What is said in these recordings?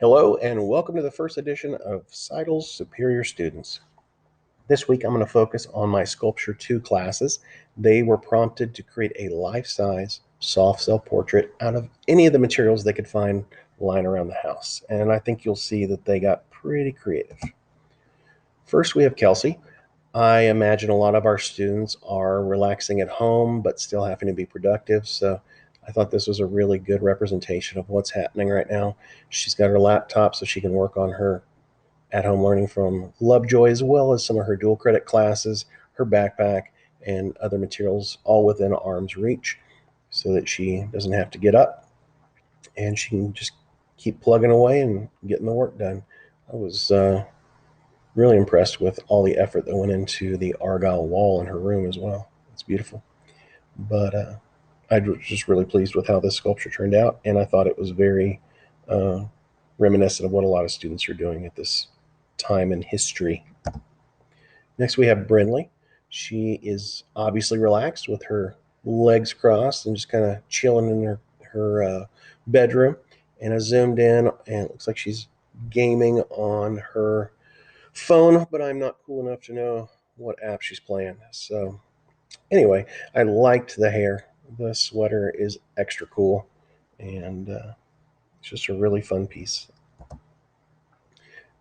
Hello and welcome to the first edition of Seidel's Superior Students. This week I'm going to focus on my Sculpture 2 classes. They were prompted to create a life-size soft cell portrait out of any of the materials they could find lying around the house. And I think you'll see that they got pretty creative. First we have Kelsey. I imagine a lot of our students are relaxing at home but still having to be productive, so I thought this was a really good representation of what's happening right now. She's got her laptop so she can work on her at-home learning from Lovejoy, as well as some of her dual credit classes, her backpack, and other materials all within arm's reach so that she doesn't have to get up and she can just keep plugging away and getting the work done. I was really impressed with all the effort that went into the Argyle wall in her room as well. It's beautiful. But I was just really pleased with how this sculpture turned out, and I thought it was very uh, reminiscent of what a lot of students are doing at this time in history. Next, we have Brinley. She is obviously relaxed with her legs crossed and just kind of chilling in her bedroom. And I zoomed in, and it looks like she's gaming on her phone, but I'm not cool enough to know what app she's playing. So, anyway, I liked the hair. The sweater is extra cool, and it's just a really fun piece.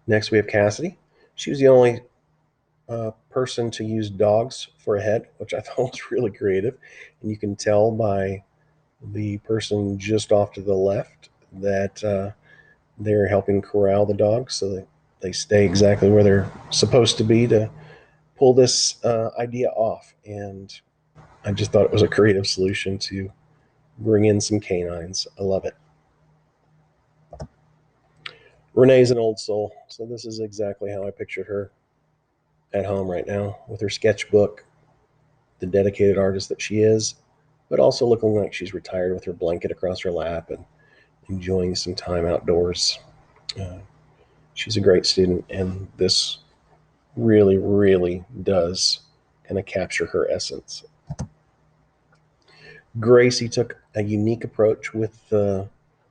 Next, we have Cassidy. She was the only person to use dogs for a head, which I thought was really creative. And you can tell by the person just off to the left that they're helping corral the dogs so that they stay exactly where they're supposed to be to pull this idea off. And I just thought it was a creative solution to bring in some canines. I love it. Renee's an old soul, so this is exactly how I pictured her at home right now with her sketchbook, the dedicated artist that she is, but also looking like she's retired with her blanket across her lap and enjoying some time outdoors. Uh, she's a great student, and this really, really does kind of capture her essence. Gracie took a unique approach with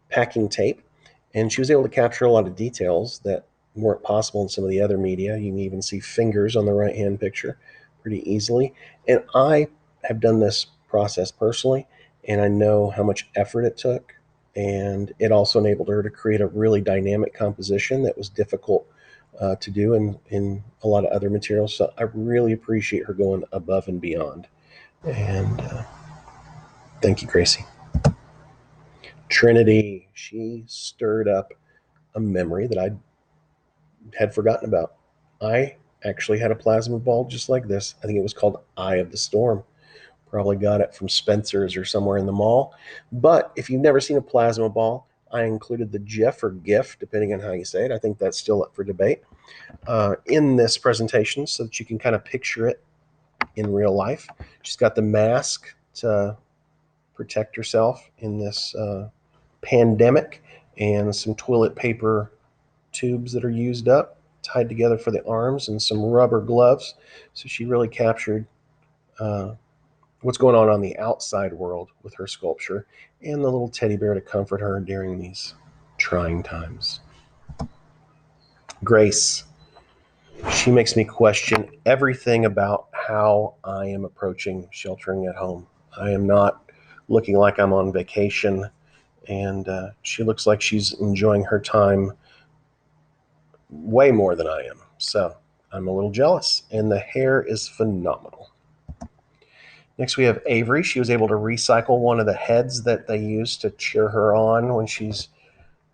packing tape, and she was able to capture a lot of details that weren't possible in some of the other media. You can even see fingers on the right hand picture pretty easily. And I have done this process personally, and I know how much effort it took. And it also enabled her to create a really dynamic composition that was difficult to do in a lot of other materials. So I really appreciate her going above and beyond. And thank you, Gracie. Trinity, she stirred up a memory that I had forgotten about. I actually had a plasma ball just like this. I think it was called Eye of the Storm. Probably got it from Spencer's or somewhere in the mall. But if you've never seen a plasma ball, I included the GIF or GIF, depending on how you say it. I think that's still up for debate in this presentation so that you can kind of picture it in real life. She's got the mask to protect herself in this pandemic and some toilet paper tubes that are used up, tied together for the arms, and some rubber gloves. So she really captured what's going on the outside world with her sculpture and the little teddy bear to comfort her during these trying times. Grace, she makes me question everything about how I am approaching sheltering at home. I am not looking like I'm on vacation, and she looks like she's enjoying her time way more than I am. So I'm a little jealous, and the hair is phenomenal. Next, we have Avery. She was able to recycle one of the heads that they used to cheer her on when she's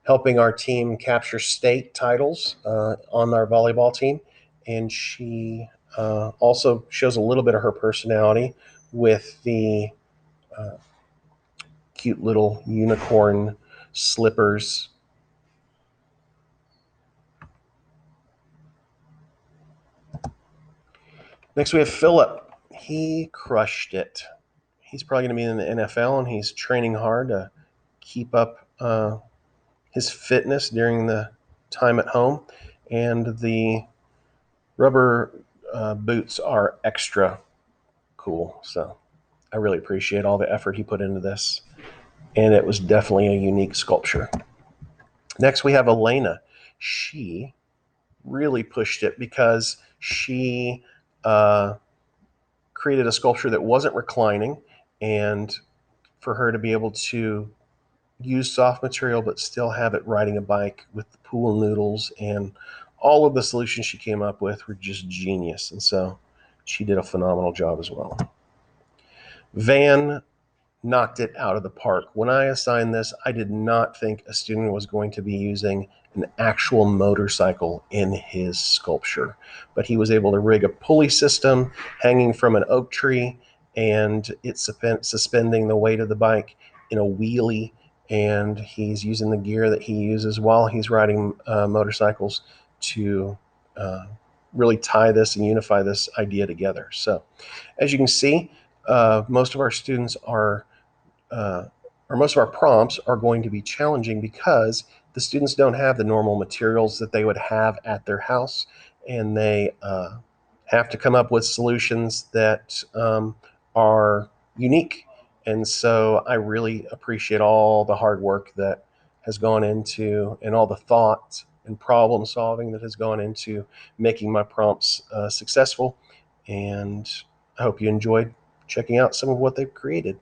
helping our team capture state titles on our volleyball team. And she also shows a little bit of her personality with the uh, cute little unicorn slippers. Next, we have Philip. He crushed it. He's probably going to be in the NFL, and he's training hard to keep up his fitness during the time at home. And the rubber boots are extra cool. So I really appreciate all the effort he put into this. And it was definitely a unique sculpture. Next, we have Elena. She really pushed it because she created a sculpture that wasn't reclining, and for her to be able to use soft material but still have it riding a bike with the pool noodles and all of the solutions she came up with were just genius. And so she did a phenomenal job as well. Van knocked it out of the park. When I assigned this, I did not think a student was going to be using an actual motorcycle in his sculpture, but he was able to rig a pulley system hanging from an oak tree, and it's suspending the weight of the bike in a wheelie, and he's using the gear that he uses while he's riding motorcycles to really tie this and unify this idea together. So as you can see, most of our students uh, or most of our prompts are going to be challenging because the students don't have the normal materials that they would have at their house, and they have to come up with solutions that are unique. And so I really appreciate all the hard work that has gone into, and all the thought and problem solving that has gone into making my prompts successful. And I hope you enjoyed checking out some of what they've created.